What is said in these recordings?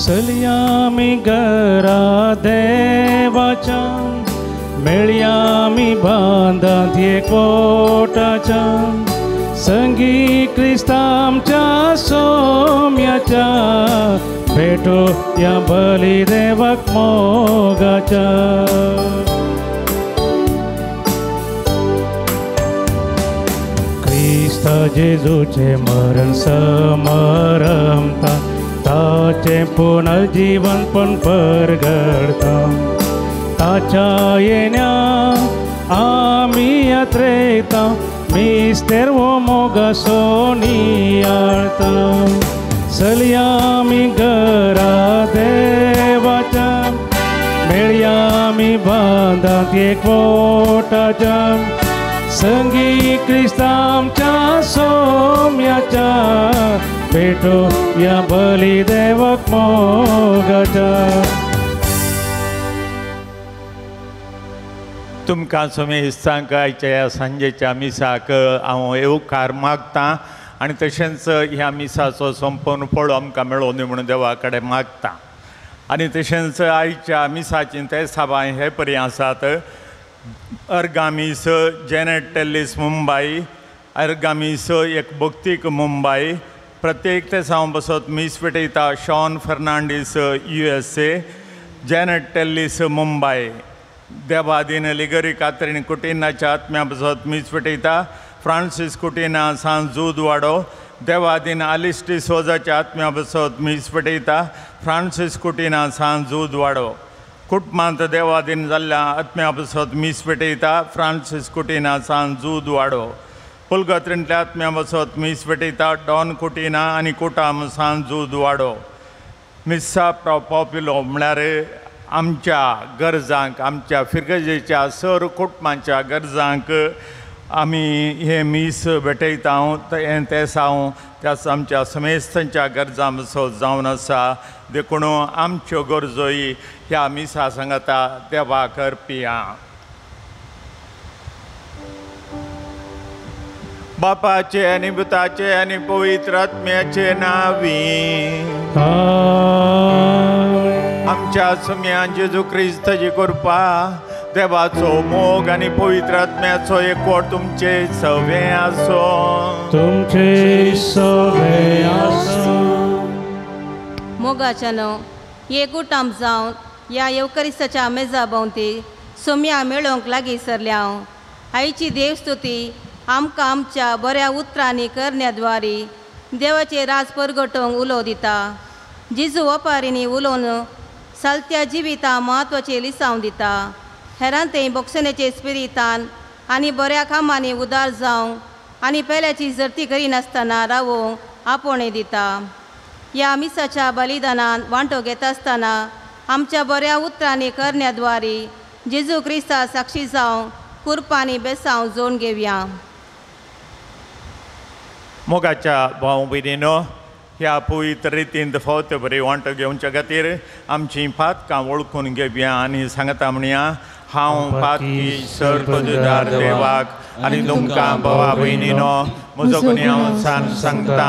चलया मी घरा देवाच्या मेळया मी बांधांत एकवटाच्या संगी क्रिस्तांच्या सोम्याच्या भेटो या बलिदेवाक मोगाच्या क्रिस्ता जेजूचे मरण समरमता ताचे पुनर्जीवन पण परगडता ताच्या येण्या आमी यात्रेता मिस्तेर वो मोगासो नियाळता चलया मी घरा देवाच्या मेळया मी बांधांत एकवटाच्या संगी क्रिस्तांच्या सोम्याच्या भेटो या बलिदेवाक मोगाच्या तुमकां समेस्तांक आयच्या ह्या सांजेच्या मिसाक हांव येवकार मागतां आनी तशेंच ह्या मिसाचो संपूर्ण फळ आमकां मेळोवन दी म्हणून देवा कडेन मागतां आनी तशेंच आयच्या मिसाची ते सभाय हे परी आसात अर्गामीस जेनेट टेल्लीस मुंबई अर्गामीस एक भक्तीक मुंबई प्रत्येक ते हांव बसत मीस पेटयता Shawn Fernandes USA Janet Tellis Mumbai देवादीन लिगरी कात्रीन कुटिनाच्या आत्म्या बसत मीस पेटयता फ्रांसीस कुटिना सान जूदवाडो देवादीन आलिस्टी सोजाच्या आत्म्या बसत मीस पेटयता फ्रांसीस कुटिना सान जूदवाडो कुटुंबांत देवादीन जाल्ल्या आत्म्या बसत मीस पेटयता फ्रांसीस कुटिना सान जूदवाडो पुलगत्रींतल्या आत्म्या बसत मीस पेटयता डॉन कुटिना आनी कुटाम सान जूदवाडो मिस्सा पॉप्युलो म्हळ्यार आमच्या गरजांक आमच्या फिरगजेच्या सर कुटुंबांच्या गरजांक आमी हे मीस भेटयता ते साव त्या आमच्या समेस्तांच्या गरजां बसत जावन आसा देखून आमच्यो गरजोय ह्या मिसा सांगता देवाक अर्पिया बापाचे आनी पुताचे आनी पवित्र आत्म्याचे नावी आमच्या सम्यान जेजू क्रिस्ताची कृपा देवाचो मोग आनी पवित्र आत्म्याचो एकवट तुमचे सवे आसो तुमचे सवे आसो मोगाच्यान एकूटाम जावन ह्या येवकरिस्ताच्या मेजा भोंवती सोम्या मेळोवंक लागीं सरल्या आयची देवस्तुती आमकां आमच्या बऱ्या उतरांनी करण्याद्वारे देवाचे राज परगटोवंक उलो दिता जेजू ओपारींनी उलोवन चलत्या जिवितां म्हत्वाचे लिसांव दिता हेरां तें बोगसनेचे स्पिरितान आनी बऱ्या कामांनी उदार जावंक आनी पेल्याची जर्ती करिनासतना रावोवंक आपणे दिता ह्या मिसाच्या बलिदानान वांटो घेता आसतना आमच्या बऱ्या उतरांनी करण्याद्वारे जेजू क्रिस्ता साक्षी जावं कुरपांनी बेसांव जोडून घेवया मोगाच्या भाव भयणीनो ह्या पवित्र रितीन फावत बरी वांटो घेवच्या खातीर आमची पातकां वळखून घेवया आनी सांगता म्हणया हांव पातकी सर्पदार देवाक आनी तुमकां भावा भयणीनो म्हजो कोणी हांव सांगता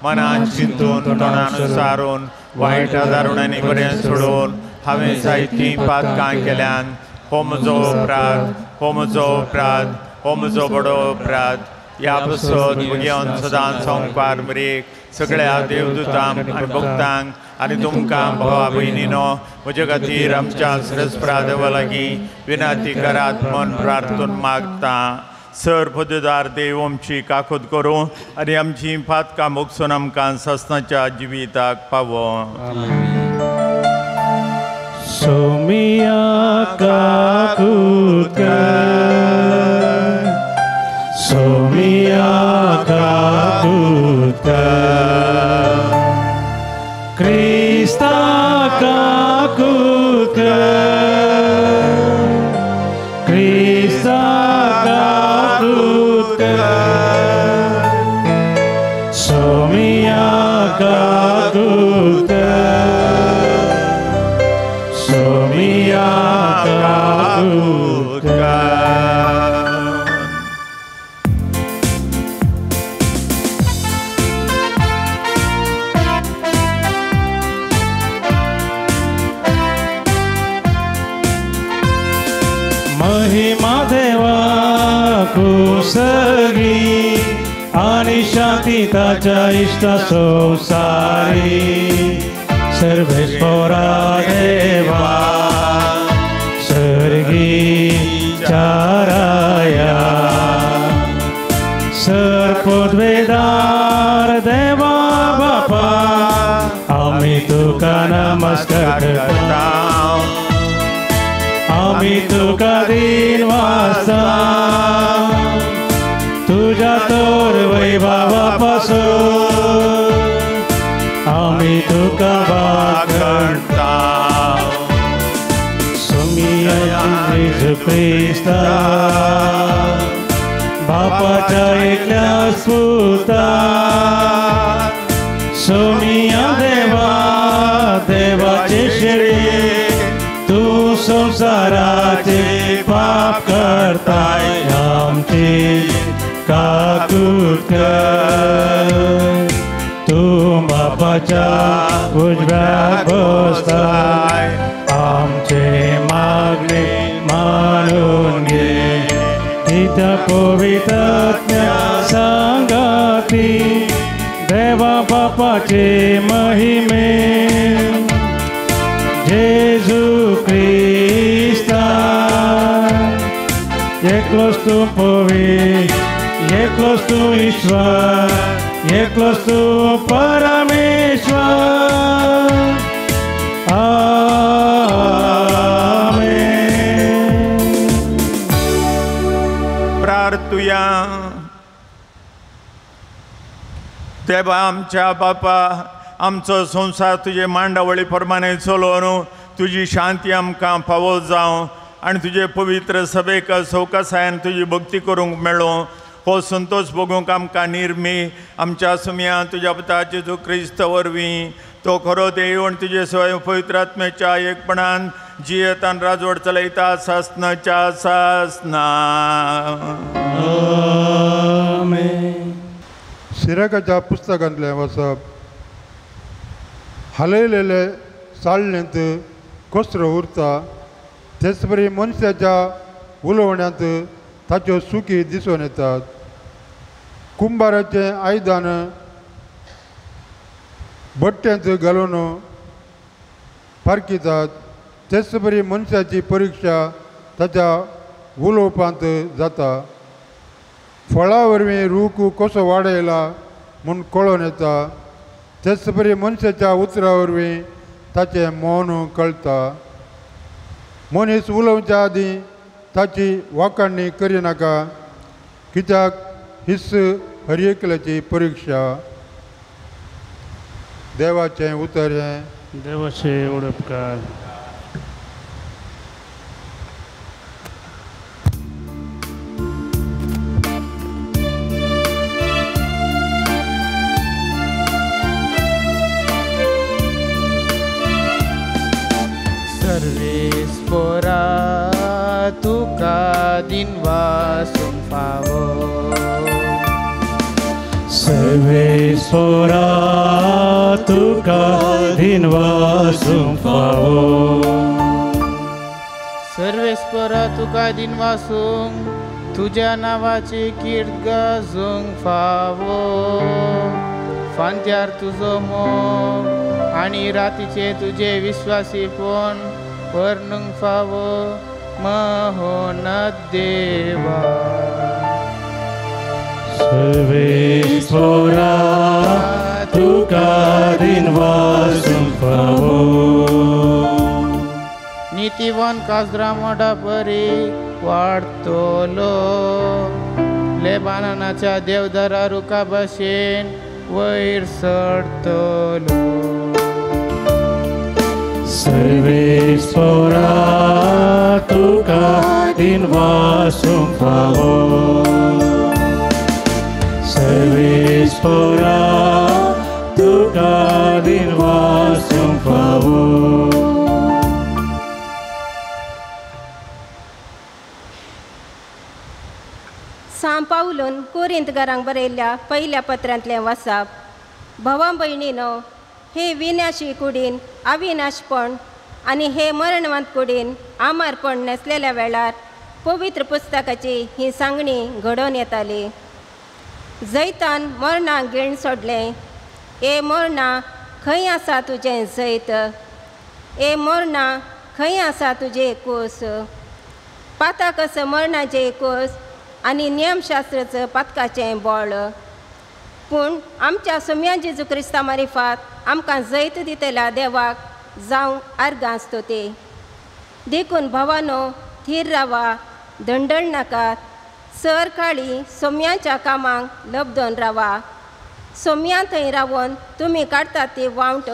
मनान चिंतून तोंडान सारून वायट दारुणांनी बरें सोडून हांवें जायतीं पातकां केल्यान हो म्हजो अपराध हो म्हजो अपराध हो म्हजो बडो अपराध ह्या बसत घेवन सदांच संवकार मेरेक सगळ्या देवदूतांक आनी भक्तांक आनी तुमकां भावा भयणीनो म्हजे खातीर आमच्या सरस्परा देवा लागीं विनंती करात म्हूण प्रार्थून मागता सर पददार देव आमची काकूत करूं आनी आमची पातकां मोगसून आमकां ससनाच्या जिविताक पावो सोमिया काकूत सोमिया काकूत क्रिस्ता काकूत क्रिस्ता काकूत सोमिया काकूत सोमिया काकूत महिमा देवा कुसगी आणि शांती ताच्या इष्ट संसारी सर्वेश्वरा देवा सर्गी चाराया सर्पोद्वेदार देवा बापा आम्ही तुका नमस्कार करता आम्ही तुका दिन वाजता तुझ्या तोर वैभवापासून आम्ही तुका करता सुमिया ख्रिस्ता बापाच्या एकल्या सुता सुमिया देवा देवाचे शेळी तू संसाराचे पाप करताय आमचे काकूट कर तू बापाच्या उजव्या बसताय आमचे मागणे मानून घे इथं पवित्र संगती देवा बापाचे महिमे जेजू ख्रिस्ता एकलोच तू एकलोच तू ईश्वर एकलोच तू परमेश्वर आमेन. प्रार्थूया. देवा आमच्या बापा आमचो संसार तुझे मांडावळी प्रमाणे चलोवन तुझी शांती आमकां फावो जावं आनी तुझे पवित्र सभेक सवकासायन तुजी भक्ती करूंक मेळो हो संतोष भोगूंक आमकां निर्मी आमच्या सुमया तुज्या पुता जेजू क्रिस्त वरवीं तो खरो देव आनी तुजे सवय पवित्र आत्म्याच्या एकपणान जियेत आनी राजवट चलयता सासनाच्या सासना. सिराकाच्या पुस्तकांतलें वचप हालयलेले साळणेंत कसरो उरता तेच बरी मनशाच्या उलोवण्यांत ताच्यो चुकी दिसून येतात. कुंभाराचें आयदान बट्ट्यांत घालून पारकितात तेच बरी मनशाची परिक्षा ताच्या उलोवपांत जाता. फळां वरवीं रूख कसो वाडयला म्हूण कळोन येता तेच बरी मनशाच्या उतरा वरवीं ताचें मौन कळटा. मनीस उलोवच्या आदीं ताची वाखाणणी करिनाका कित्याक हिस्स हरियेकल्याची परिक्षा. देवाचें उतर हें देवाचे उडपकार. सर्वेस्परा तुका दिन वासूंक फावो सर्वेस्परा तुका दिन वासूंक फावो सर्वेस्परा तुका दिन वासूंक तुज्या नांवाची कीर्त गाजोवंक फावो. फांत्यार तुजो मोग आनी रातीचे तुजे विश्वासीपण वर्णूंक फावो महोन्नत देवा. सर्वेस्परा तुका दिन वासूंक फावो नीतिवान काजरा मोडा परी वाडतलो लेबाननाच्या देवदारा रुखा भाशेन वयर सरतलो. सर्वेस्परा तुका दिन वासूंक फावो सर्वेस्परा तुका दिन वासूंक फावो. सांत पावलोन कोरिंथकारांक बरयल्ल्या पयल्या पत्रांतलें वाचप. भवा भयणीनो, हे विनाशी कुडीन अविनाशपण आनी हे मरणवंत कुडीन आमारपण नेसलेल्या वेळार पवित्र पुस्तकाची ही सांगणी घडोवन येताली. जैतान मरणाक घेवन सोडलें. ए मरणा खंय आसा तुजें जैत? ए मरणा खंय आसा तुजें कूस? पाता कसं मरणाचें कूस आनी नियमशास्त्राचं पातकाचें बोळ. पूण आमच्या सोम्या जेजू क्रिस्ता मारिफात आमकां जैत दितल्या देवाक जावं आर्गां स्तुती. देखून भावानो, थीर रावा, धंडळ नाकात. सर काळी सोम्याच्या कामांक लबदोन रावा. सोम्या थंय रावन तुमी काडटात ती वावट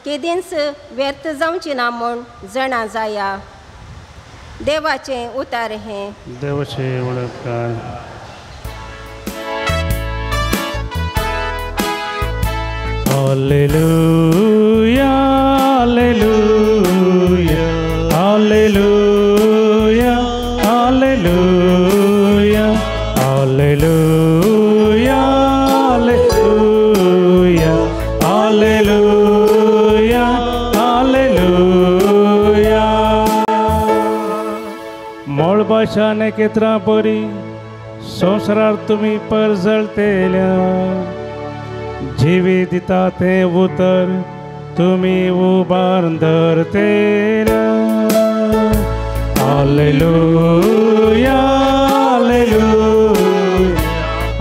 केदींच व्यर्थ जावची ना म्हूण जाणा जाया. देवाचें उतार हें. देवाचे वळखकार. Hallelujah hallelujah hallelujah hallelujah hallelujah hallelujah hallelujah hallelujah. मोळ भाशाने केत्रां बरी संवसारार तुमी परजळतेल्या. जिवी दिता ते उतर तुमी उबारून धरतेल्या. Hallelujah hallelujah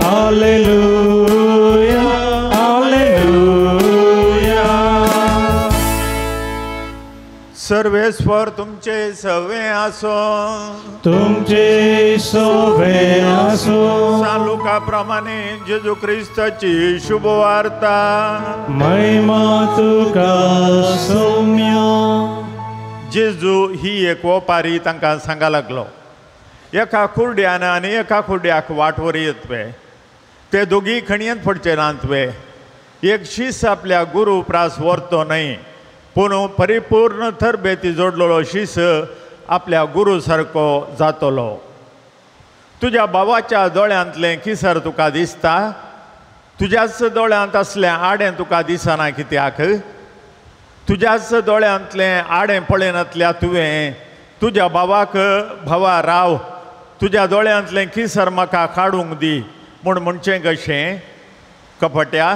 hallelujah hallelujah. सर्वेस्वर तुमचे सवे आसो. तुमचे सवे आसो. सालुका प्रमाणे जेजू ख्रिस्ताची शुभ वार्ता. महिमा तुका सौम्या. जेजू ही एक ओपारी तांकां सांगा लागलो. एका कुर्ड्यान आनी एका कुर्ड्याक वाटवर येतवे. ते दोगी खणयेंत पडचे नातवे. एक शीस आपल्या गुरू प्रास व्हरतो न्हय, पूण परिपूर्ण तरबेती जोडलेलो शीस आपल्या गुरू सारको जातलो. तुज्या बाबाच्या दोळ्यांतलें किसर तुका दिसता? तुज्याच दोळ्यांत असलें आडें तुका दिसना कित्याक? तुज्याच दोळ्यांतलें आडें पळयनातल्या तुवें तुज्या बाबाक भावा राव, तुज्या दोळ्यांतलें किसर म्हाका काडूंक दी म्हूण म्हणचें कशें? कपट्या,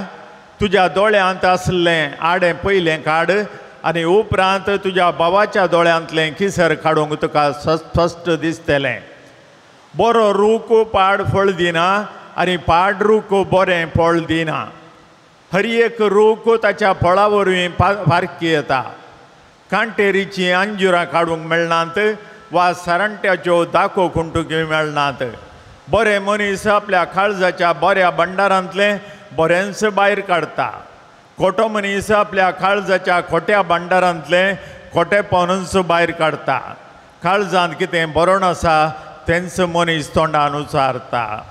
तुज्या दोळ्यांत असलें आडें पयलें काड आनी उपरांत तुज्या बाबाच्या दोळ्यांतलें किसर काडूंक तुका स्पश्ट दिसतलें. बरो रूख पाड फळ दिना आनी पाड रूख बरें फळ दिना. हर एक रूख ताच्या फळा वरवीं पारखी येता. कांटेरीचीं अंजुरां काडूंक मेळनात वा सारंट्याच्यो दाखो खुंटूंक मेळनात. बरे मनीस आपल्या काळजाच्या बऱ्या भंडारांतलें बरेंच भायर काडटा. खोटो मनीस आपल्या काळजाच्या खोट्या भंडारांतलें खोटेपणूच भायर काडटा. काळजांत कितें बरोवन आसा तेंच मनीस तोंडान उचारता.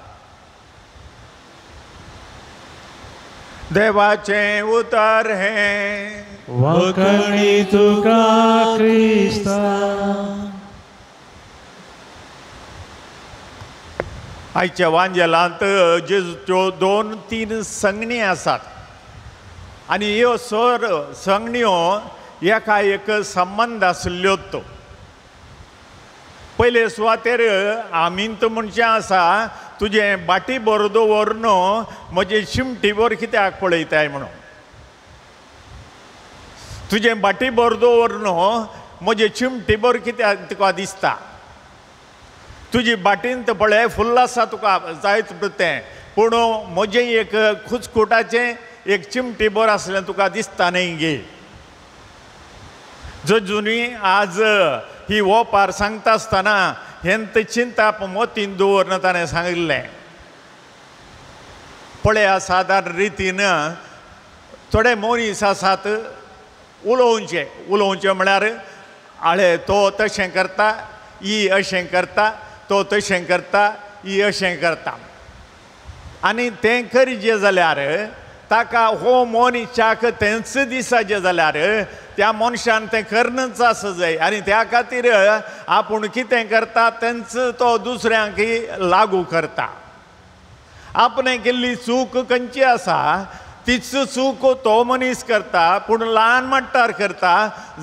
देवाचें उतर हें. वखणी तुका क्रिस्ता. आयच्या वांजेलांत जेजूच्यो 2-3 संगणी आसात आनी ह्यो सर संगण्यो एका एक संबंध आसल्योत. पयले सुवातेर आमींत म्हणचें आसा, तुजें बाटी भर दवर न्हू, म्हजे चिमटी भर कित्याक पळयताय म्हणून. तुजें बाटी भर दवर न्हू, म्हजे चिमटी भर कित्याक तुका दिसता. तुजी बाटींत पळय फुल्ल आसा तुका जायत तें, पूण म्हजें एक खुचकुटाचें एक चिमटी भर आसलें तुका दिसता न्हय गे. जेजूनी आज ही ओपार सांगता आसतना हेंत चिंताप मोतीन दवरन ताणें सांगिल्लें. पळया, सादारण रितीन थोडे मनीस आसात उलोवचें म्हळ्यार आळे तो तशें करता, ही अशें करता, तो तशें करता, ही अशें करता. आनी तें करीत जाल्यार ताका हो मनशाक तेंच दिसाचें जाल्यार त्या मनशान तें करणच आसा जाय. आनी त्या खातीर आपूण कितें करता तेंच तो दुसऱ्यांक लागू करता. आपणें केल्ली चूक खंयची आसा तीच चूक तो मनीस करता पूण ल्हान मट्टार करता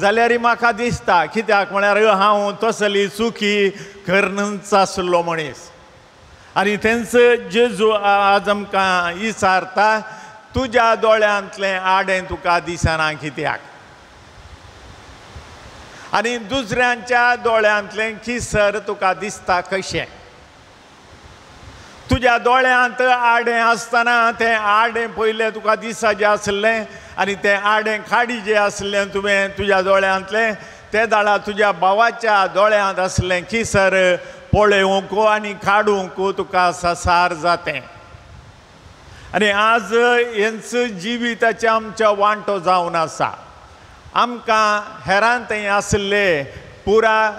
जाल्यार म्हाका दिसता कित्याक म्हळ्यार हांव तसली चुकी करनच आसलो मनीस. आनी तेंच जेजू आज आमकां विचारता तुज्या दोळ्यांतलें आडें तुका दिसना कित्याक. आनी दुसऱ्यांच्या दोळ्यांतलें किसर तुका दिसता कशें. तुज्या दोळ्यांत आडें आसतना तें आडें पयलें तुका दिसाचें आसलें आनी तें आडें खाडीचें आसलें तुवें तुज्या दोळ्यांतलें ते दाळा तुज्या भावाच्या दोळ्यांत आसलें किसर पळोवंक आनी काडूंक तुका सासार जातें. आनी आज हेंच जिविताचें आमच्या वांटो जावन आसा. आमकां हेरां थंय आसले पुरा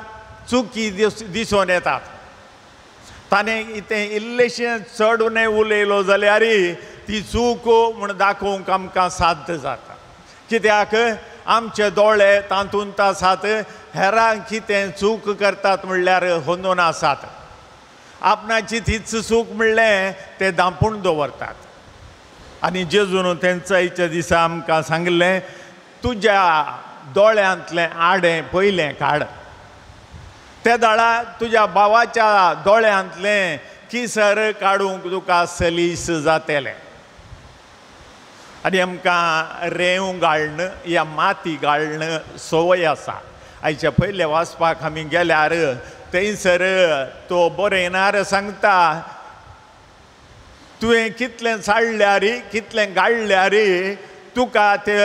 चुकी दिसून येतात. ताणें तें इल्लेशें चडून उलयलो जाल्यार ती चूक म्हूण दाखोवंक आमकां साध्य जाता. कित्याक आमचे दोळे तातूंत आसात. हेरां कितें चूक करतात म्हणल्यार होंदून आसात. आपणाची तीच चूक म्हणलें तें धांपून दवरतात. आनी जेजून तेंचायच्या दिसा आमकां सांगलें तुज्या दोळ्यांतलें आडें पयलें काड. ते दाळा तुज्या भावाच्या दोळ्यांतलें किसर काडूंक तुका सलीस जातलें. आनी आमकां रेंव घालणं या माती घालणं संवय आसा. आयच्या पयले वाचपाक आमी गेल्यार थंयसर तो बरयणार सांगता तुवें कितलें साडल्यार कितलें गाळल्यार तुका ते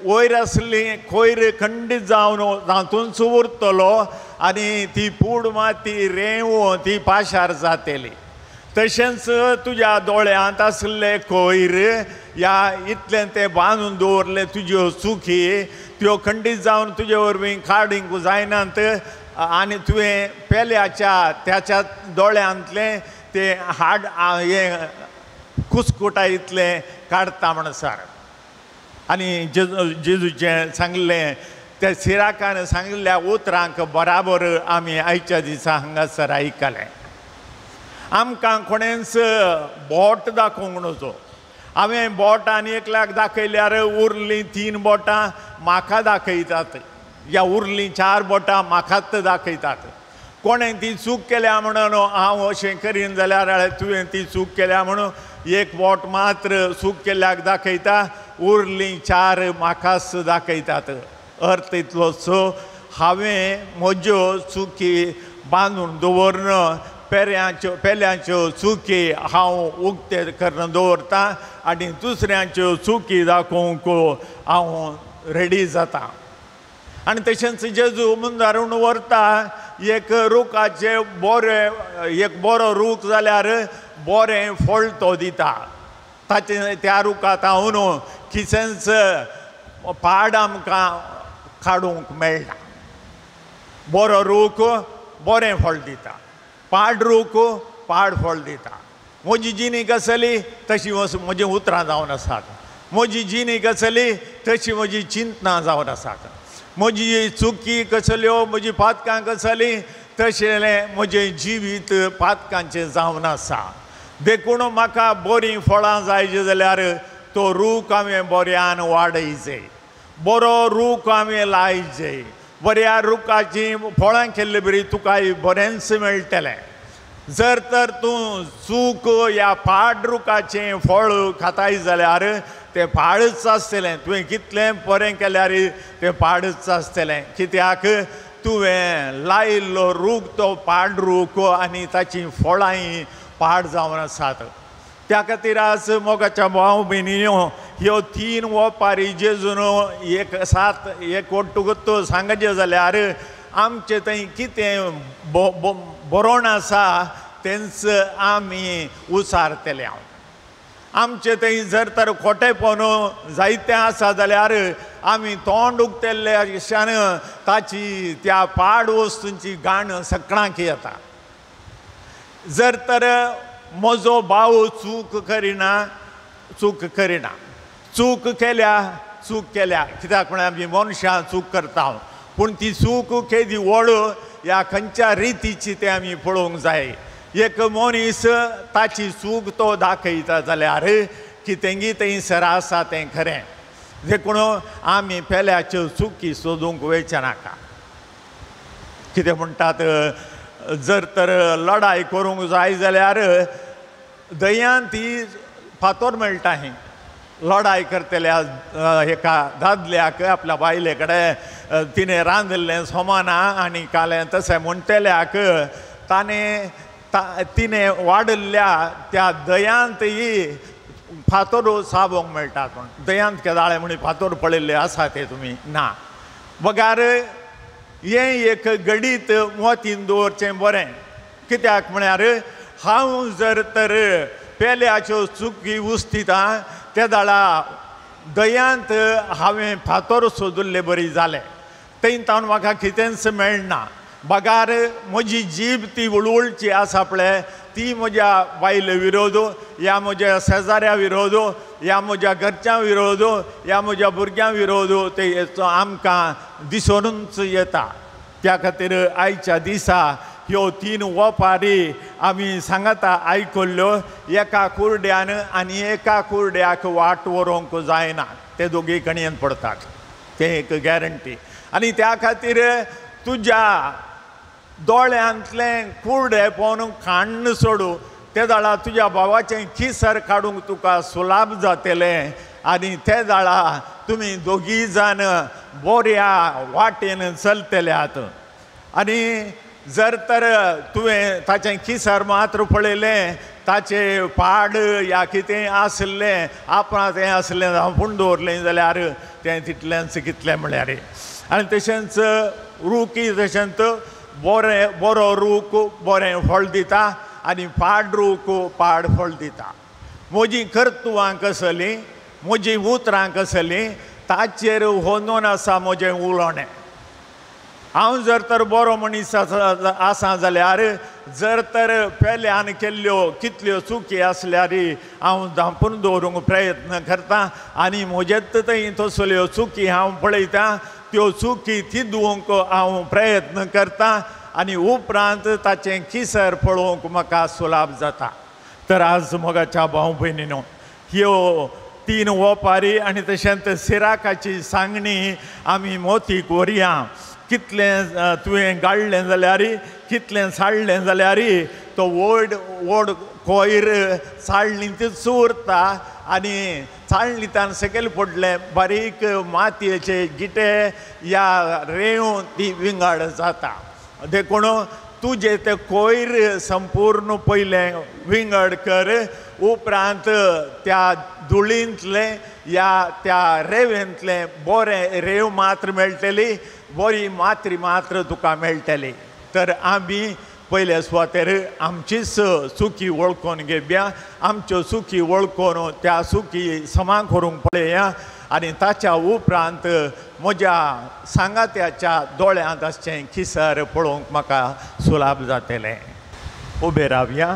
वयर आसली कोयर खंडीत जावन तातूंच उरतलो आनी ती पूड माती रेंव ती पाशार जातली. तशेंच तुज्या दोळ्यांत आसले कोयर या इतलें तें बांदून दवरले तुज्यो चुकी त्यो खंडीत जावन तुजे वरवीं काडूंक जायनात आनी तुवें पेल्याच्या त्याच्या दोळ्यांतलें तें हाड हें कुसकुटा इतलें काडटा म्हणसार. आनी जेजूचें सांगलें त्या सिराकान सांगिल्ल्या उतरांक बराबर आमी आयच्या दिसा हांगासर आयकलें. आमकां कोणेंच बोट दाखोवंक नजो. हांवें बोट आनी एकल्याक दाखयल्यार उरलीं 3 बोटां म्हाका दाखयतात या उरलीं 4 बोटां म्हाकाच दाखयतात. कोणें ती चूक केल्या म्हणून हांव अशें करीन जाल्यार तुवें ती चूक केल्या म्हणून एक बोट मात्र चूक केल्ल्याक दाखयता उरलीं 4 म्हाकाच दाखयतात. अर्थ इतलोच हांवें म्हज्यो चुकी बांदून दवरन पेल्यांच्यो चुकी हांव उक्ते करून दवरतां आनी दुसऱ्यांच्यो चुकी दाखोवंक हांव रेडी जाता. आनी तशेंच जेजू मुंदारून व्हरता एक रुखाचे एक बरो रूख जाल्यार बरें फळ तो दिता. ताचे त्या रुखांत हांव कितेंच पाड आमकां काडूंक मेळना. बरो रूख बरें फळ दिता. पाड रूख पाड फळ दिता. म्हजी जिणीक आसली तशी म्हजीं उतरां जावन आसात. म्हजी जिणीक आसली तशी म्हजी चिंतनां जावन आसात. म्हजी चुकी कसल्यो म्हजी पातकां कसली तशें म्हजें जिवीत पातकांचें जावन आसा. देखून म्हाका बरीं फळां जायची जाल्यार तो रूख हांवें बऱ्यान वाडयचें. बरो रूख हांवें लायचें. बऱ्या रुखाची फळां केल्ली बरी तुकाय बरेंच मेळटलें. जर तर तूं चूक ह्या पाड रुखाचें फळ खाताय जाल्यार तें पाडच आसतलें. तुवें कितलें बरें केल्यार तें पाडच आसतलें. कित्याक तुवें लायिल्लो रूख तो पाड रूख आनी ताचीं फळांय पाड जावन आसात. त्या खातीर आज मोगाच्या भाव भयणींनो ह्यो 3 ओपारी जेजून एक वट्टुगत सांगचें जाल्यार आमचें थंय कितें बरोवन आसा तेंच आमी उसारतले. आमचें थंय जर तर खोटेपण जायतें आसा जाल्यार आमी तोंड उक्तेल्ल्याच्यान ताची त्या पाड वस्तूंची घाण सगळ्यांक येता. जर तर म्हजो भाव चूक करिना चूक केल्या कित्याक म्हळ्यार आमी मनशां चूक करता पूण ती चूक केदी व्हड ह्या खंयच्या रितीची तें आमी पळोवंक जाय. एक मनीस ताची चूक तो दाखयता जाल्यार की तेंगी थंयसर आसा तें खरें देखून आमी पेल्याच्यो चुकी सोदूंक वयचे नाका कितें म्हणटात जर तर लढाई करूंक जाय जाल्यार दर्यांत ती फातर मेळटा ही लढाई करतल्या एका दादल्याक आपल्या बायले कडेन तिणें रांदल्लें सोमाना आनी कालें तशें म्हणटल्याक तिणें वाडल्ल्या त्या दयांत ही फातर साबोंक मेळटा पूण दयांत केदाळे म्हणी फातर पळयल्ले आसा ते तुमी ना बगार हें एक गडीत मोतीन दवरचें बरें कित्याक म्हळ्यार हांव जर तर पेल्याच्यो चुकी उस्तिता त्या दाळा दयांत हांवें फातर सोदुल्ले बरी जालें थंयतावन म्हाका कितेंच मेळना बगार म्हजी जीब ती उळवळची आसा पळय ती म्हज्या बायले विरोध या म्हज्या शेजाऱ्या विरोध या म्हज्या घरच्या विरोध या म्हज्या भुरग्यां विरोध ते आमकां दिसूनच येता त्या खातीर आयच्या दिसा ह्यो 3 ओपारी आमी सांगता आयकल्ल्यो एका कुरड्यान आनी एका कुरड्याक वाट व्हरूंक जायना ते दोगी कणयेन पडटात तें एक गॅरंटी आनी त्या खातीर तुज्या दोळ्यांतलें कुरडें पळोवन काण्ण सोडू ते दाळा तुज्या भावाचें खिसर काडूंक तुका सुलाभ जातलें आनी ते दाळा तुमी दोगी जाण बऱ्या वाटेन चलतल्यात आनी जर तर तुवें ताचें खिसर मात्र पळयलें ताचे पाड या कितें आसलें आपणाचें आसलें धांपून दवरलें जाल्यार तें तितलेंच कितलें म्हळ्यार आनी तशेंच रुखी तशेंच बरो रूख बरें फळ दिता आनी पाड रूख पाड फळ दिता म्हजीं कर्तुवां कसलीं म्हजीं उतरां कसलीं ताचेर होंदून आसा म्हजें उलोवणें हांव जर तर बरो मनीस आसा जाल्यार जर तर पेल्यान केल्ल्यो कितल्यो चुकी आसल्यार हांव धांपून दवरूंक प्रयत्न करतां आनी म्हजेच थंय तसल्यो चुकी हांव पळयतां त्यो चुकी थिदूंक हांव प्रयत्न करतां आनी उपरांत ताचें खिसर पळोवंक म्हाका सुलाभ जाता तर आज मोगाच्या भाव भयणीनो ह्यो 3 ओपारी आनी तशेंच सिराकाची सांगणी आमी मोतीक व्हरया कितलें तुवें गाळ्ळें जाल्यार कितलें साळ्ळें जाल्यार तो व्हड कोयर साळणींतच उरता आनी साळणींतल्यान सकयल पडलें बारीक मातयेचे गिटे या रेंव ती विंगड जाता देखून तुजें तें कोयर संपूर्ण पयलें विंगड कर उपरांत त्या धुळींतलें या त्या रेंवेंतलें बरें रेंव मात्र मेळटली बरी मात्री मात्र तुका मेळटली तर आमी पयले सुवातेर आमचीच चुकी वळखून घेवया आमच्यो चुकी वळखून त्या चुकी समा करूंक पळया आनी ताच्या उपरांत म्हज्या सांगात्याच्या दोळ्यांत आसचें खिसर पळोवंक म्हाका सुलाभ जातलें उबे रावया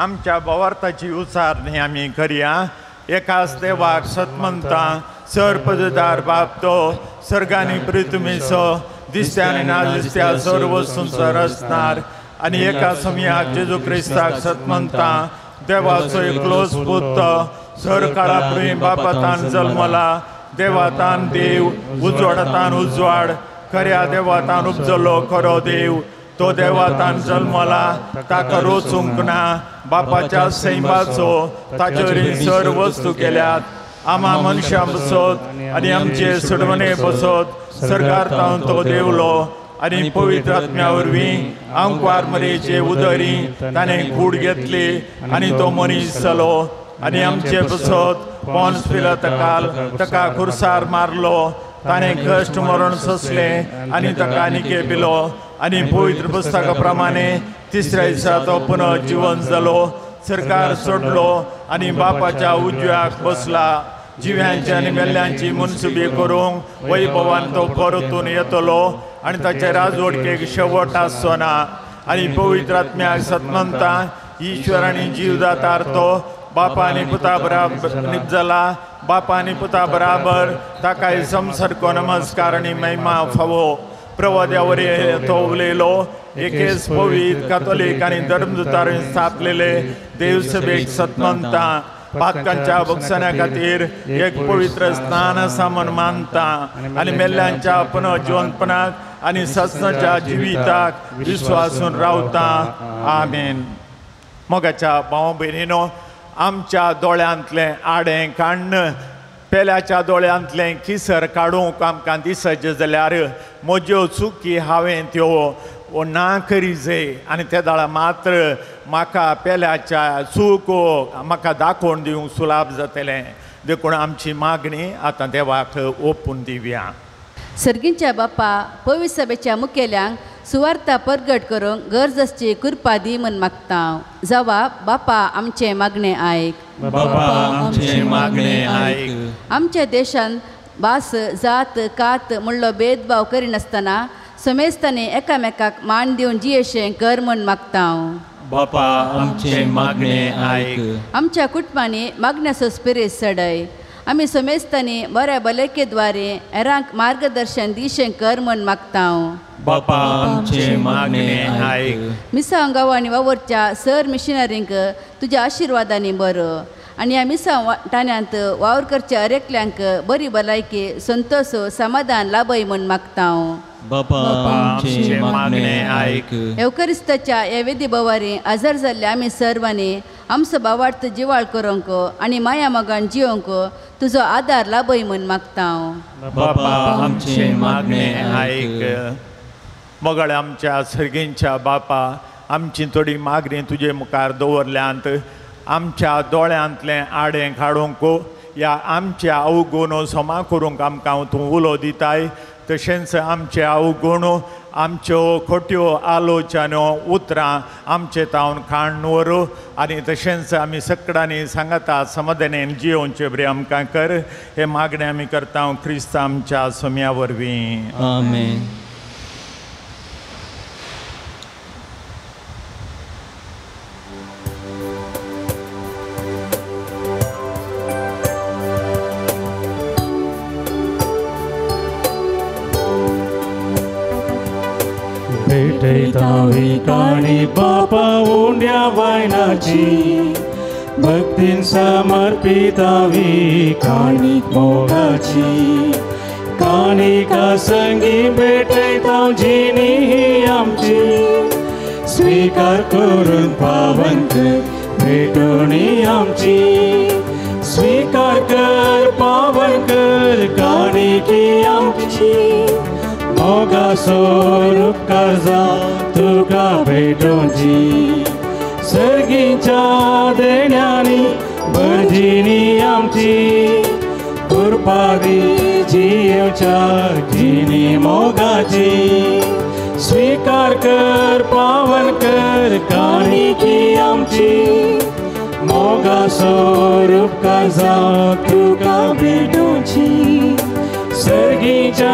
आमच्या भवार्थाची उचारणी आमी करया एकाच देवाक सतमंतां सर्पदार बापतो सर्गांनी पृथ्वीचो दिसत्या आनी नादिसत्या सर्व संसार असणार आनी एका समयाक जेजू क्रिस्ताक सतमंतां देवाचो एकलोच पुत्र सर काळापूर्वी बापातान जल्मला देवातान देव उजवाडातान उजवाड खऱ्या देवातान उपजलो खरो देव तो देवातान जल्मला ताका रोचूंक ना बापाच्या सैमाचो ताचे सर वस्तू केल्यात आमा मनशां बसत आनी आमचे सडवणे बसत सरकारांत तो देवलो आनी पवित्र आत्म्या वरवीं आंकवार मरेचे उदरी ताणें कूड घेतली आनी तो मनीस जालो आनी आमचे बसत पोन्स पिलाताकाल ताका खुर्सार मारलो ताणें कश्ट मरण सोंसलें आनी ताका निकेपिलो आनी पवित्र पुस्तका प्रमाणे तिसऱ्या दिसा तो पुनः जिवन जालो सरकार सोडलो आनी बापाच्या उजव्याक बसला जिव्यांची आनी मेल्ल्यांची मुनसुबी करूंक वैभवान तो परतून येतलो आनी ताचे राजवडकेक शेवट आसचो ना आनी पवित्र आत्म्याक सतमंतां ईश्वर आनी जीवदातार तो बापा आनी पुता बराबर निपजला बापा आनी पुता बराबर ताकाय समसारको नमस्कार आनी महिमा फावो प्रवाद्या वरी तो उलयलो एकेच पवित्र कातोलीक आनी धर्मदुतारांनी स्थापलेले देवसभेक सतमंतां पातकांच्या भक्षणा खातीर एक पवित्र स्नान सामन मानता आनी मेल्ल्यांच्या पुनर्जिवंतपणाक आनी ससनाच्या जिविताक विश्वासून रावता आमेन. मोगाच्या भाव भयणीनो, आमच्या दोळ्यांतलें आडें काडन पेल्याच्या दोळ्यांतलें किसर काडूंक आमकां दिसचे जाल्यार म्हज्यो चुकी हांवें त्यो ना करीजे आनी त्या दाळा मात्र म्हाका पेल्याच्या चूक म्हाका दाखोवन दिवंक सुलाभ जातलें. देखून आमची मागणी आतां देवाक ओपून दिवया. सर्गींच्या बापा पवित्र सभेच्या मुखेल्यांक सुवार्ता परगट करूंक गरजची कृपा दी म्हूण मागता. जवाब: बापा आमचे मागणे आयक. बापा आमचे मागणे आयक. आमच्या देशांत भास जात कात म्हणलो भेदभाव करिनासतना समेस्तांनी एकामेकाक मान दिवन जियेशें कर म्हूण मागता. बापा आमचे मागणे आयक. आमच्या कुटुंबांनी मागण्याचो स्पिरीट सडय. आमी समेस्तांनी बऱ्या भलायकेद्वारे हेरांक मार्गदर्शन दिशें कर म्हूण मागता. बापा आमचे मागणे आयक. मिसांव गांवांनी वावरच्या सर मिशनरींक तुज्या आशिर्वादांनी बरो आनी ह्या मिसांव वाठारांत वावर करच्या एकल्यांक बरी भलायकी संतोष समाधान लाभय म्हूण मागता. बापा आमचे मागणे आयक. एवकरिस्ताच्या ह्या वेदी बोवारी हजर जाल्ल्या आमी सर्वांनी आमचो भावार्थ जिवाळ करूंक आनी माया मोगान जियोंक तुजो आदार लाभय म्हूण मागता. बापा आमचे मागणे आयक. मोगाळ आमच्या सर्गींच्या बापा, आमची थोडी मागणी तुजे मुखार दवरल्यांत आमच्या दोळ्यांतलें आडें काडूंक या आमच्या अवगुण समा करूंक आमकां तूं उलो दिताय. तशेंच आमचे अवगुण आमच्यो खोट्यो आलोचनो उतरां आमचे तावन खाण व्हर आनी तशेंच आमी सगळ्यांनी सांगता समाधानान जियोवचे बरें आमकां कर. हे मागणें आमी करता क्रिस्त आमच्या सोम्या वरवीं. आमेन. भेटैतावी काणी बापा उंड्या वायनाची, भक्तीन समर्पितावी काणी मोगाची. काणिका संगी भेटैताव जिनी ही आमची, स्वीकार करून पावन कर भेटोणी आमची. स्वीकार कर पावन कर काणिकी आमची. मोगा स्वरूप कर्जा तुका भेटोची. सर्गीच्या देण्यानी भजिनी आमची. कृपादी जियोच्या जिनी मोगाची. स्वीकार कर पावन कर काणिकी आमची. मोगा स्वरूप कर्जा तुका भेटोची. सर्गीच्या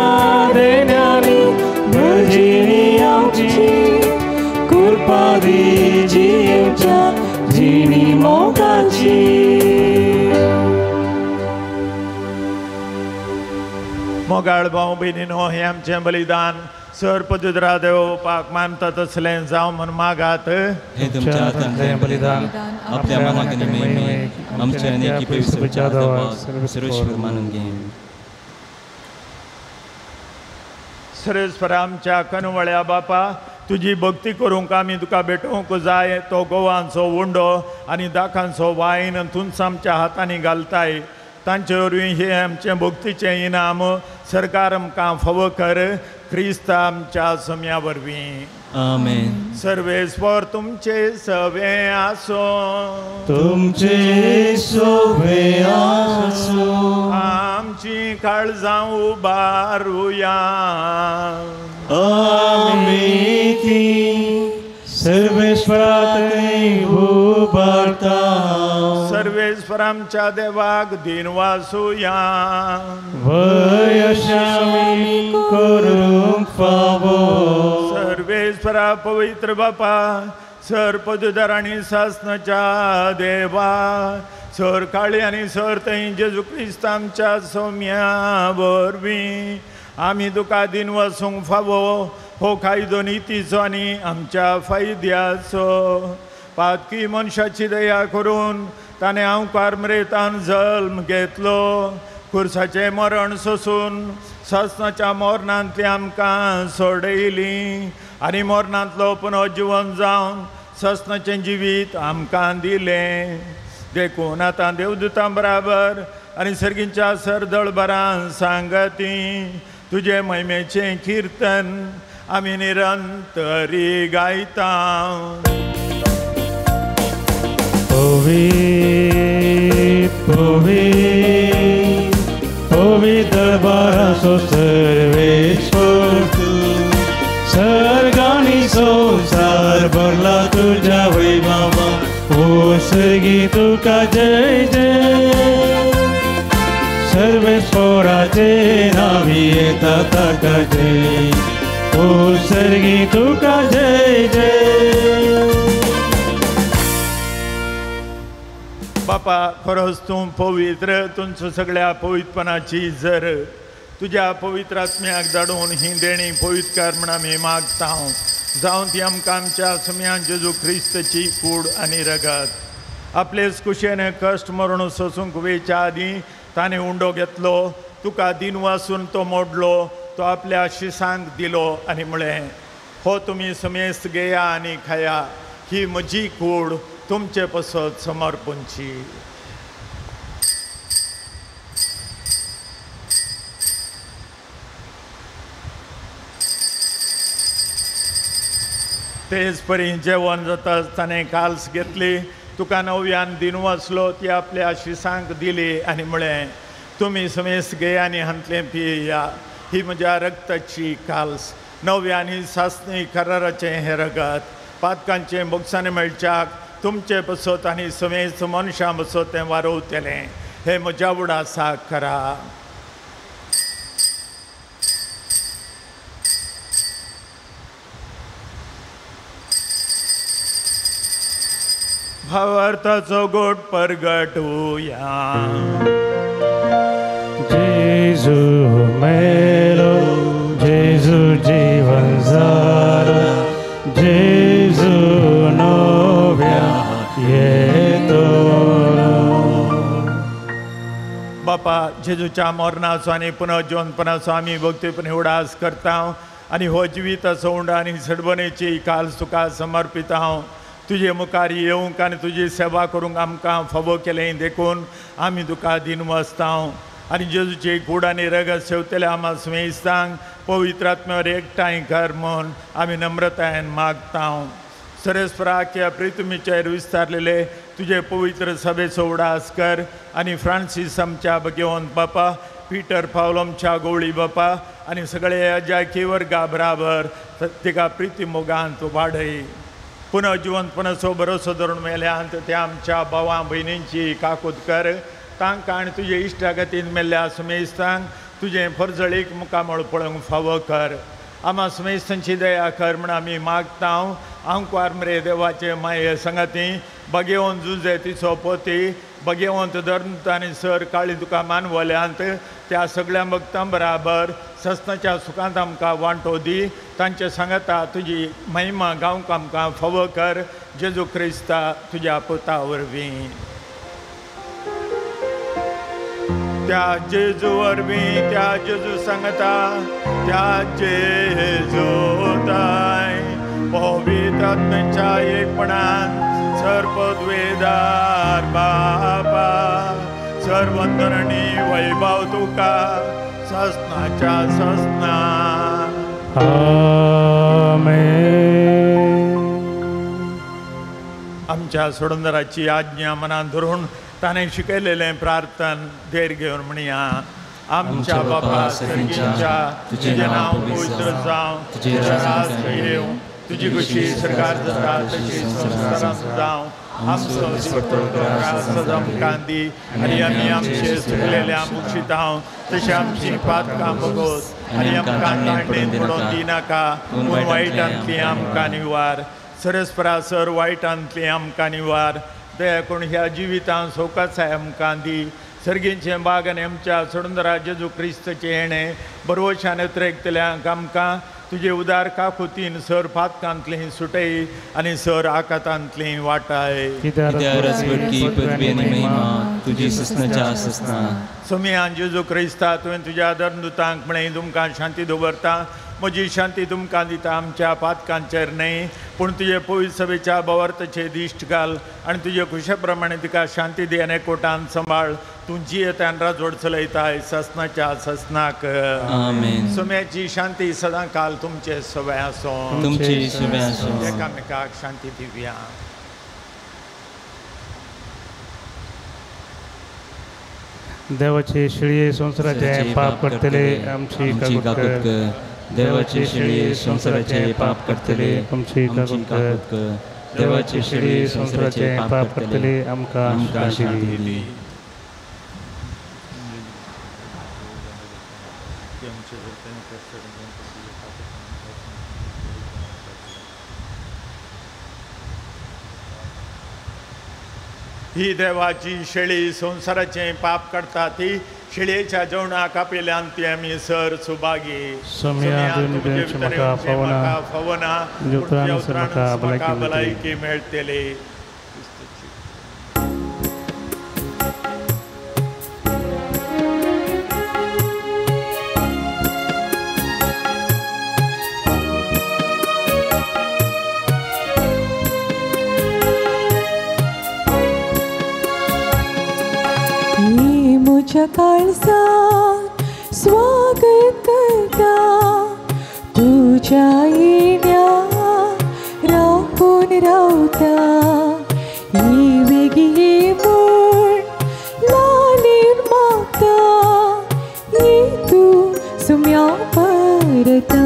देण्यानी भजिनी आमची. कृपादी जियोच्या जिनी मोगाची. मोगाळ भाव भयणीनो, हे आमचें बलिदान सर पदुद्रा देव पाक मानता तसलें जावं म्हूण मागात. हे तुमच्या हातांतलें बलिदान आपल्या मनाक निमेन आमच्या नेकी पवित्र विचारांत सर्वेश्वर मानून घे. सर्वेस्वर आमच्या कनवळ्या बापा, तुजी भक्ती करूंक आमी तुका भेटोवंक जाय. तो गोवांचो उंडो आनी दाखांचो वायन तुमच आमच्या हातांनी घालताय. तांचे वरवीं हे आमचे भक्तीचें इनाम सरकार आमकां फावो कर. क्रिस्त आमच्या सोम्या वरवीं. आमेन. सर्वेस्वर तुमचे सवे आसो. तुमचे सोवे आसो. आमची काळजां उबारुया. आमी ती सर्वेश्वराक उबारता. सर्वेस्वर आमच्या देवाक दिन वासुया. वयशामी करूंक फावो. सर्वेस्वरा पवित्र बापा, सर पदुदार आनी सासनाच्या देवा, सर काळी आनी सर थंय जेजू क्रिस्त आमच्या सोम्या वरवीं आमी तुका दिन वसूंक फावो. हो कायदो नितीचो आनी आमच्या फायद्याचो. पातकी मनशाची दया करून ताणें हांव कार्मेलीतान जल्म घेतलो खुर्साचें मरण सोसून सस्नाच्या मोरणांतली आमकां सोडयली आनी मोरणांतलो पुनर्जीवन जावन सस्नाचें जिवीत आमकां दिलें देखून आतां देवदूतां बराबर आनी सर्गींच्या सरदळबरां सांगती तुजे महिमेचें किर्तन आमी निरंतरी गायता पवित्र दरबाराचो सर्वेश्वर तूं सर्गांनी संवसार भरला तुज्या वैभवान ओ सर्गी तुका जय जय सर्वेश्वराचे नावी येता ताका जय ओ सर्गी तुका जय जय बापा खरोच तूं पवित्र तुमचो सगळ्या पवित्रपणाची जर तुज्या पवित्र आत्म्याक धाडून ही देणी पवित्र म्हण आमी मागता जावं ती आमकां आमच्या सम्यान जेजू क्रिस्तची कूड आनी रगत आपलेच कुशेन कश्ट मरण सोसूंक वेच्या आदीं ताणें उंडो घेतलो तुका दिन वासून तो मोडलो तो आपल्या शिसांक दिलो आनी म्हळें हो तुमी समेस्त घेया आनी खाया ही म्हजी कूड तुमचे पसत समर्पणची तेच परी जेवण जाता ताणें काल्स घेतली तुका नव्यान दिन वाचलो ती आपल्या शिसांक दिली आनी म्हळें तुमी समेस्त घेया आनी हांतलें पियेया ही म्हज्या रक्ताची काल्स नव्यानी सासणी कराराचें हें रगत पातकांचें बोगसाने मेळच्याक तुमचे बसत आनी समेस्त मनशां बसत तें वारोवतलें हे म्हज्या उडासाक करा भावार्थाचो गोड परगटुया जेजू मेलो जेजू जीवन जालो जेजू नव्या येतो बापा जेजूच्या मरणाचो आनी पुनर्जीवनपणाचो आमी भक्तीपणे उडास करता आनी हो जिविताचो उंडा आनी सडबणेची काल तुका समर्पित हांव तुजे मुखार येवंक आनी तुजी सेवा करूंक आमकां फावो केलें देखून आमी तुका दिन वाचता आनी जेजूची कूड आनी रगत सेवतले आम्हा स्मेस्तांक पवित्र आत्म्यावर एकठांय कर म्हूण आमी नम्रतायेन मागता सरस्परा ह्या प्रितुमीचेर विस्तारलेले तुजे पवित्र सभेचो उडास कर आनी फ्रांसीस आमच्या भगवंत बापा पीटर पावलोमच्या गवळी बापा आनी सगळे अजायकी वर्गा बराबर तिका प्रिती मोगांत वाडय पुनर्जीवनपणाचो भरोसो धरून मेल्यांत त्या आमच्या भावां भयणींची काकूत कर तांकां आनी तुजे इश्टागतीन मेल्ल्या समेस्तांक तुजें फरजळीक मुखामळ पळोवंक फावो कर आम्हा समेस्तांची दया कर म्हण आमी मागता हांव कार्मेले देवाचे माये संगती भगवंत जुजे तिचो पोती भगवंत धर्मत आनी सर काळी तुका मानवल्यांत त्या सगळ्या भक्तां बराबर सस्नाच्या सुखांत आमकां वांटो दी तांचे सांगता तुजी महिमा गावंक आमकां फावो कर जेजू क्रिस्ता तुज्या पुता वरवीं त्या जेजू वरवीं त्या जेजू सांगता त्या जेजू ताय पवित्र आत्म्याच्या एकपणान सर्पद्वेदार बापा सर्वंदरणी वैभव तुका सस्नाच्या सस्ना आमच्या सोडंदराची आज्ञा मनान धरून ताणें शिकयलेलें प्रार्थन धेर घेवन म्हणया आमच्या बापा सर्गीच्या तुजें नांव पवित्र जावं तुजें राज्य येवं तुजी कशी सरकार जाता तशी संवसारांत जावं आमचो दिवचो आमकां दी आनी आमी आमचे चुकलेल्या मुक्षिता तशें आमची पातकां बगोस आनी आमकां तांडेन पडोवन दिनाका पूण वायटांतली आमकां निवार सरस्परा सर वायटांतली आमकां निवार दया करून ह्या जिवितांत सौकासाय आमकां दी सर्गींचें बाग आनी आमच्या सोडंदरा जेजू क्रिस्तचें येणें बरोवशान उतरयतल्यांक आमकां तुझे उदार काकुतीन सर पातकांतली सुटय आनी सर आकातांतली वाटाय कित्यारच बडकी पदवी आनी महिमा तुजी ससनाच्या ससना सोम्यान जेजू क्रिस्ता तुवें तुज्या धर्मदुतांक म्हणय तुमकां शांती दवरता म्हजी शांती तुमकां दिता आमच्या पातकांचेर न्हय पूण तुजे पवित्र सभेच्या बवर्तचे दिश्ट घाल आनी तुजे खुशे प्रमाणे तिका शांती दी आनी कोटान सांबाळ तूं जियेतान राजवड चलयताय ससनाच्या ससनाक आमेन सोम्याची शांती सदां काल तुमचे सवय आसूं तुमची सवय आसूं एकामेकाक शांती दिवया देवाचे शिळये संसाराचे पाप करतले आमची काकूट कर देवाचे शिळये संसाराचे पाप करतले आमची काकूट कर देवाचे शिळये संसाराचे पाप करतले आमकां शांती दी ही देवाची शेळी संसाराचे पाप करता ती शेळयेच्या जेवणाक आपयल्यान ती आमी सर सुभागी म्हाका फवना म्हाका भलायकी मेळटली तुझ्या काळजात स्वागत करता तुझ्या येण्याक राखून रावता ही वेगळी म्हण लालीन मागता ये तू सुम्या परता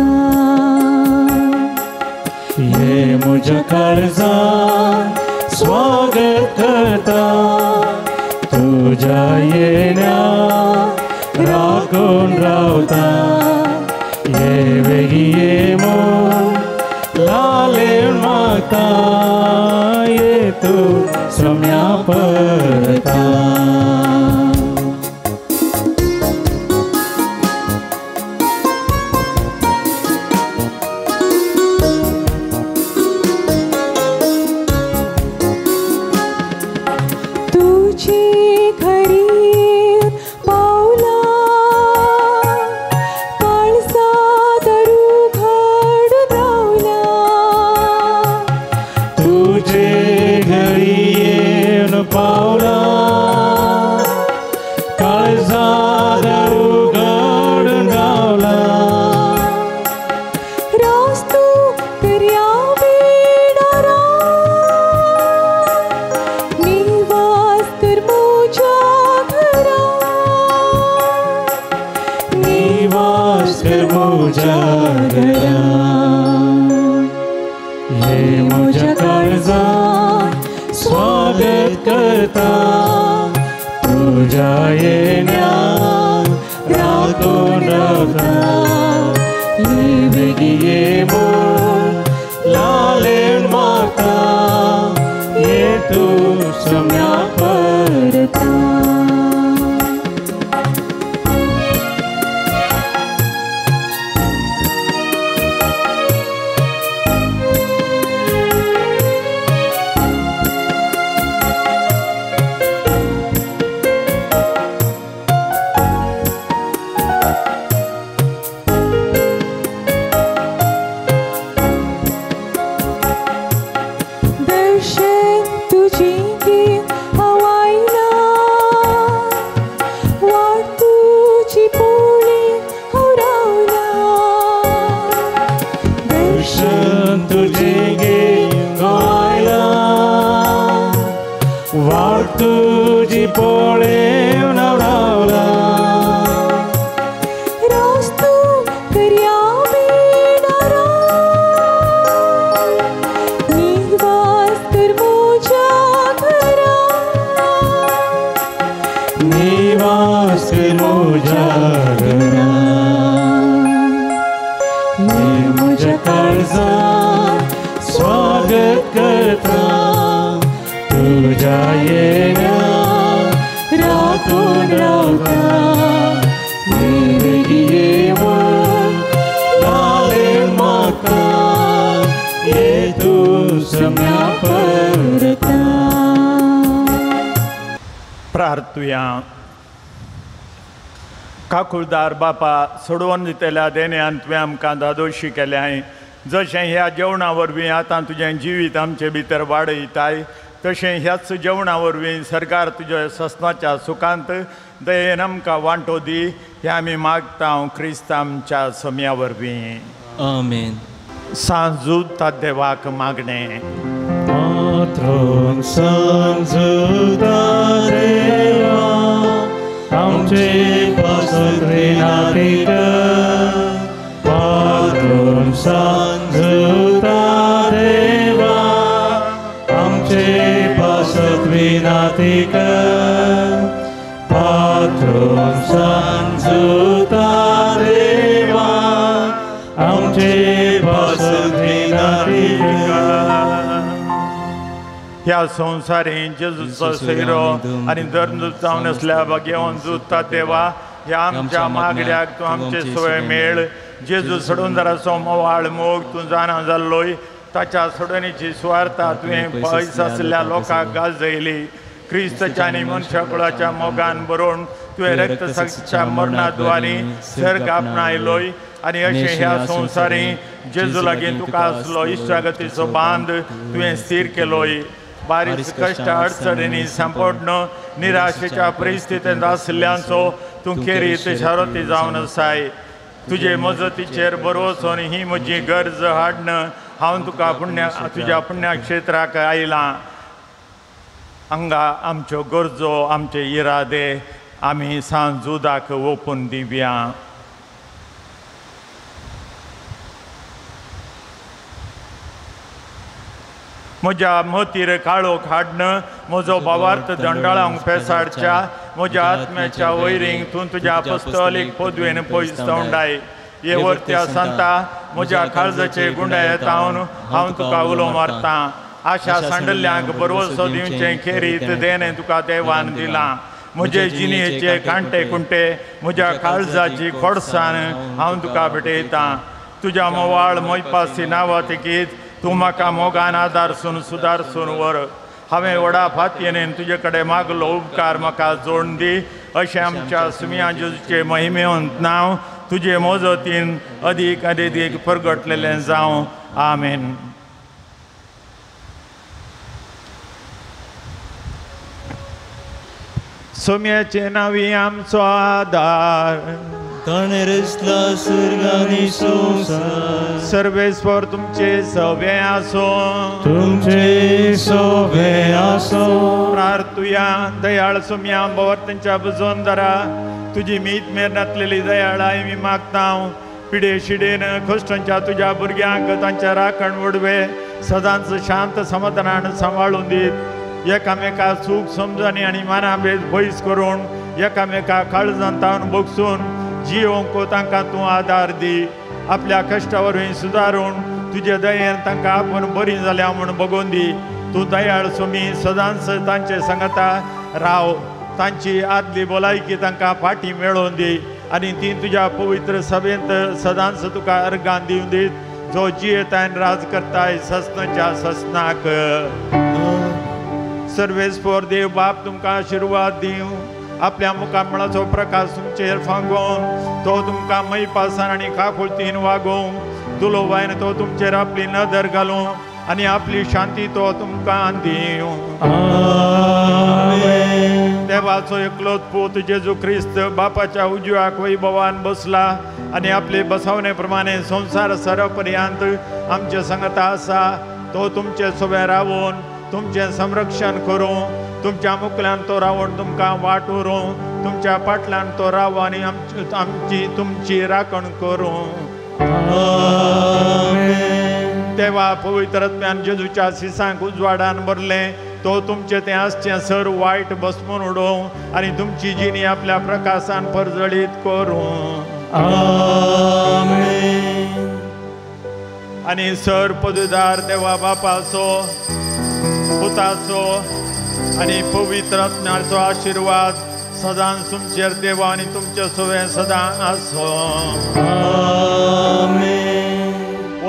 ये म्हज्या काळजात स्वागत करता तुझ्या येण्या राखून रावता ये वेगळी म्हण लालीन मागता ये तू सुम्या परता लालीन सोम्या परता. प्रार्थुया. काकुळदार बापा, सोडवून दितेल्या देण्यान तुवें आमकां दादोशी केल्याय. जशें ह्या जेवणा वरवीं आतां तुजें जिवीत आमचे भितर वाडयताय, तशें ह्याच जेवणा वरवीं सरकार तुज्या सस्नाच्या सुखांत दयेन आमकां वांटो दी. हें आमी मागता क्रिस्त आमच्या सोम्या वरवीं. आमेन. सांजुता देवाक मागणें. पात्रोन सांजुता देवा, आमचे पासत विनाती कर. पात्रोन सांजुता देवा, आमचे पासत विनाती कर. पात्रोन सांजुता देवा, आमचे पासत विनाती कर. ह्या संवसारी जेजूचो सोयरो आनी दर्द जावन आसल्या घेवन जुता देवा, ह्या आमच्या मागड्याक तूं आमचे सोय मेळ. जेजू सोडूनदाराचो मोवाळ मोग तूं जाणा जाल्लोय, ताच्या सोडणीची सुवार्ता तुवें पयस आसल्या लोकांक गाजयली. क्रिस्ताच्या आनी मनशा कुळाच्या मोगान बरोवन तुवें रक्तसाक्षीच्या मरणाद्वारे सर्ग आपणायलोय. आनी अशें ह्या संवसारी जेजू लागीं तुका आसलो इश्टागतीचो बांद तुवें स्थिर केलोय. बारीक कश्ट अडचणींनी सांपडन निराशेच्या परिस्थितींत आसल्यांचो तूं खेरीत शारोती जावन आसाय. तुजे मजतीचेर बरोवचोन ही म्हजी गरज हाडन हांव तुका तुज्या पुण्या क्षेत्राक आयलां. हांगा आमच्यो गरजो आमचे इरादे आमी सांजुदाक ओपून दिवया. म्हज्या मतीर काळोख हाडन म्हजो भावार्थ दंडाळांक पेसाडच्या. म्हज्या आत्म्याच्या वैरींक तूं तुज्या अपोस्तोलीक पदवेन पयस तोंडाय. हे वर्त्या सांता म्हज्या काळजाचे गुंडायेत हांव तुका उलो मारतां. आशा सांडल्ल्यांक बरोवसो दिवचें खेरीत देणें तुका देवान दिलां. म्हजे जिणेचे कांटे कुंटे म्हज्या काळजाची खोडसाण हांव तुका भेटयतां. तुज्या मोवाळ मोयपासी नांवातकीत तूं म्हाका मोगान आदारसून सुदारसून व्हर. हांवें व्हडा फातयेन तुजे कडेन मागलो उपकार म्हाका जोडून दी. अशें आमच्या सुम्या जेजूचे महिमेंत नांव तुजे मोजतीन अदीक अदीक परगटलेलें जावं. आमेन. सोम्याचे नांवी आमचो आदार. ताणें रचला स्वर्गानी संवसार. सर्वेस्वर तुमचे सवे आसो. तुमचे सोबे आसो. प्रार्थुया. दयाळ सोम्या भवर्तनच्या बुजोनदारा, तुजी मीत मेर नातलेली दयाळाय मी मागता. पिडे शिडेन कश्टांच्या तुज्या भुरग्यांक तांच्या राखण वडवे सदांच शांत समाधानान सांबाळून दीत. एकामेका सूख समजणी आनी मानाभेद पयस करून एकामेका काळजांतावन बोगसून जियोंक तांकां तूं आदार दी. आपल्या कश्टा वरवीं सुदारून तुजे दयेन तांकां आपूण बरी जाल्या म्हूण बगोवन दी. तूं दयाळ सोमी सदांच तांचे सांगता राव. तांची आदली भलायकी तांकां फाटीं मेळोवन दी आनी ती तुज्या पवित्र सभेंत सदांच तुका अर्गां दिवन दीत. जो जियेतान राज करताय सस्नाच्या सस्नाक. सर्वेस्वर देव बाप तुमकां आशिर्वाद दिवं. आपल्या मुखामळाचो प्रकाश तुमचेर फांगोवन तो तुमकां मैपासान आनी काकुळतीन वागोवं. दुलो वायन तो तुमचेर आपली नदर घालूं आनी आपली शांती तो तुमकां दिवं. देवाचो एकलोच पूत जेजू क्रिस्त बापाच्या उजव्याक वैभवान बसला आनी आपले बसवणे प्रमाणे संवसार सरपर्यंत आमचे संगता आसा. तो तुमचे सोबे रावून तुमचें संरक्षण करूं. तुमच्या मुखल्यान तो रावून तुमकां वाट उरूं. तुमच्या फाटल्यान तो राव आनी आमची तुमची राखण करूं. देवा पवित्र आत्म्यान जेजूच्या शिसांक उजवाडान भरलें. तो तुमचें तें आसचें सर वायट भस्मून उडोवं आनी तुमची जिणी आपल्या प्रकाशान परजळीत करूं. आनी सर पदवीदार देवा बापाचो पुताचो आनी पवित्र आत्म्याचो आशिर्वाद सदांच तुमचेर देवा आनी तुमचे सोवे सदां आसो.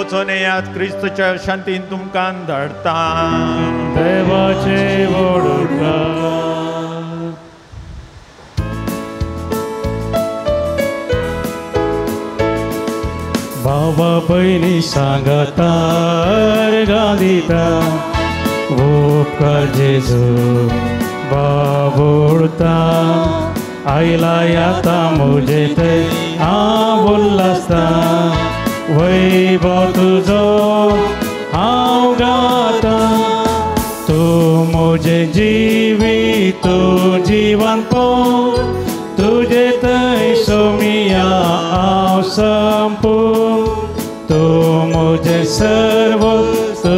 वचून येयात क्रिस्तच्या शांतीन तुमकां धाडटा देवाचे वडुकार भावा बहिणी सांगता गादिता उपकार जेजू बाबोडता आईला याता मुझे ते बोललासता वैभव तुझो हांव गाता तू मुझे जीवी तू जीवन पो तुझे तै सोमिया हांव संपूर्ण तू मुझे सर्व तू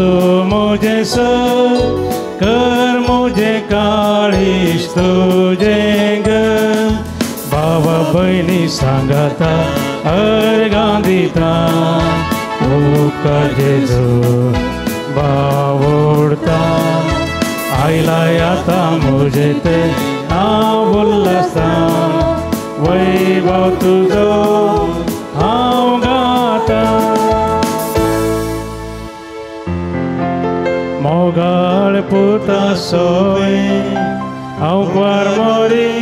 मुझे सब कर मुझे काळीश तुझे ग भावा बहिणी सांगता अर्गां दिता उपकार जेजू बावडता आयला आता मुझे ते हांव उल्हासा वैभव तुझो हांव गाता मोगाळ पुता सोय हांव मोरी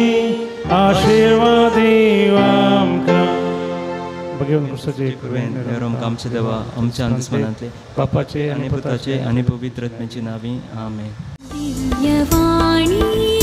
आशीर्वादी आमकां भगवान कृष्णाचे कृपेन आमकां आमचे देवा आमच्या अंतस्मरणांतले बापाचे आनी पुताचे आनी पवित्र आत्म्याची नांवी आमेन. दिव्यवाणी